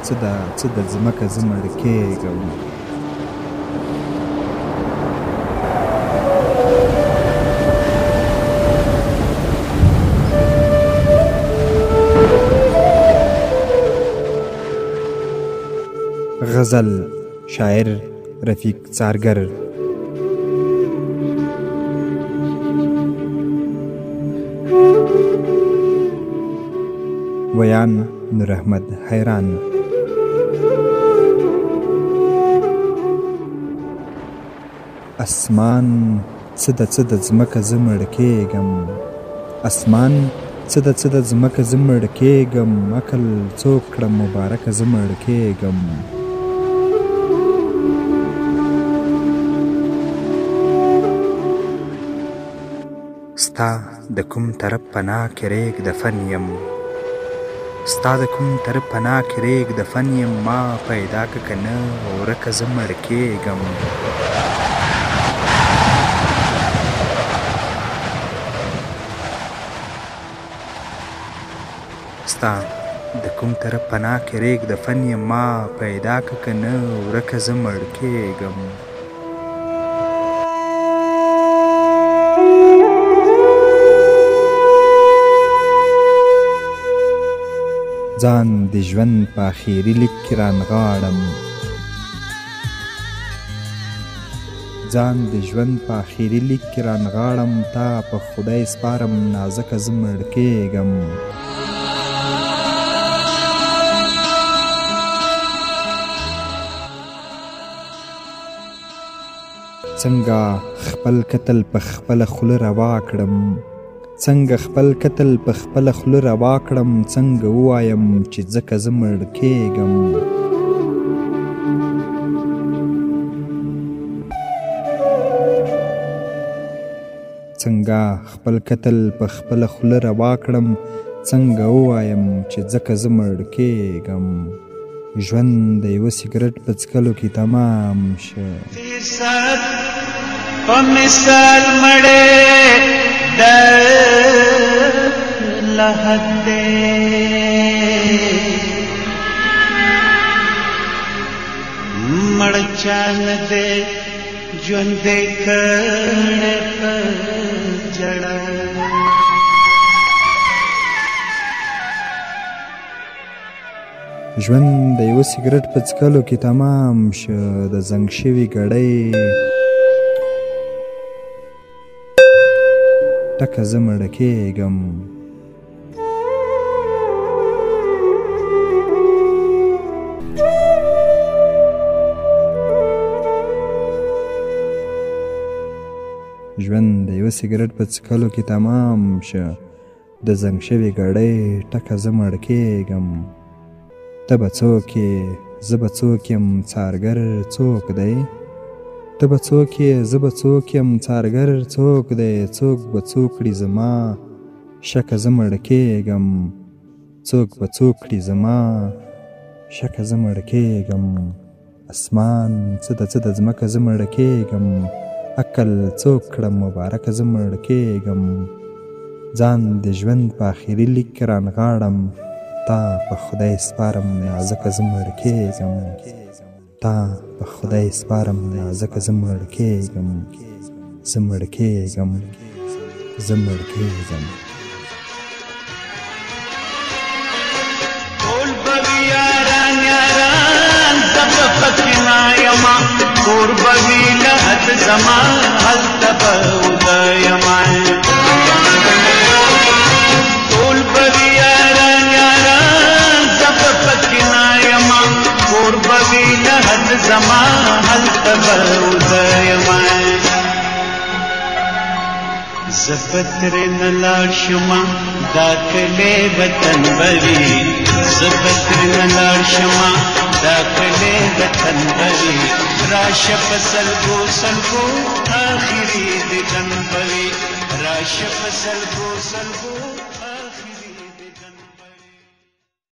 څه د ځمکه زه مړ کېږم. غزل شاعر رفیق څارګر. ویان نور احمد حیران. اسمان څه د ځمکه زه مړ کېږم. اسمان څه د ځمکه زه مړ کېږم. عقل څوک کړم مبارکه زه مړ کېږم. ستا د کوم طرف پناه کې ریګ دفن یم. ستا د کوم طرف پناه کې ریګ دفن یم. ما پیدا که کنه ورکه زه مړ کېږم. ستا د کوم طرف پناه کې ریګ دفن یم. ما پیدا که کنه ورکه زه مړ کېږم. ځان د ژوند په اخري لیک کې رانغاړم. ځان د ژوند په اخري لیک کې رانغاړم. تا په خدای سپارم نازکه زه مړ کېږم. څنګه خپل قتل په خپله خوله روا کړم. څنګه خپل قتل په خپله خوله روا کړم. څنګه ووایم چې ځکه زه مړ کېږم. څنګه خپل قتل په خپله خوله روا کړم. څنګه ووایم چې ځکه زه مړ کېږم. ژوند د یوه سګرټ په څکلو کې تمام شه. په مثال مړې د لحد مړ چان دې ژوند دې کړه په جړه. ژوند د یوه سګرټ په څکلو کې تمام شه. د زنګ شوي ګړۍ ټکه زه مړه کېږم. ژوند د یوه سګرټ په څکلو کې تمام شه. د زنګ شوي ګړۍ ټکه زه مړه کېږم. ته به څوک یې زه به څوک یم څارګر څوک دی. ته به څوک یې زه به څوک یم څارګر څوک دی. څوک به څوک کړي زما شکه زه مړه کېږم. څوک به څوک کړي زما شکه زه مړه کېږم. اسمان څه د ځمکه زه مړه کېږم. عقل څوک کړم مبارکه زه مړه کېږم. ځان د ژوند په اخري لیک کې رانغاړم. تا په خدای سپارم نازکه زه مړ کېږم. تا په خدای سپارم نازکه زه مړ کېږم. زه مړ کېږم. زه مړ کېږم. ټول به وي یاران یاران زه به پکې نه یمه. کور به وي له حد زما هلته به وده یمه. ټول به وي یاران یاران زه به پکې نه یمه. کور به وي له حد زما هلته به وده یمه. زه به ترېنه لاړ شمه دا کلی وطن به وي. زه به ترېنه لاړ شمه دا کلی وطن به وي. راشه په سلګو سلګو آخري دیدن به وي. راشه په سلګو سلګو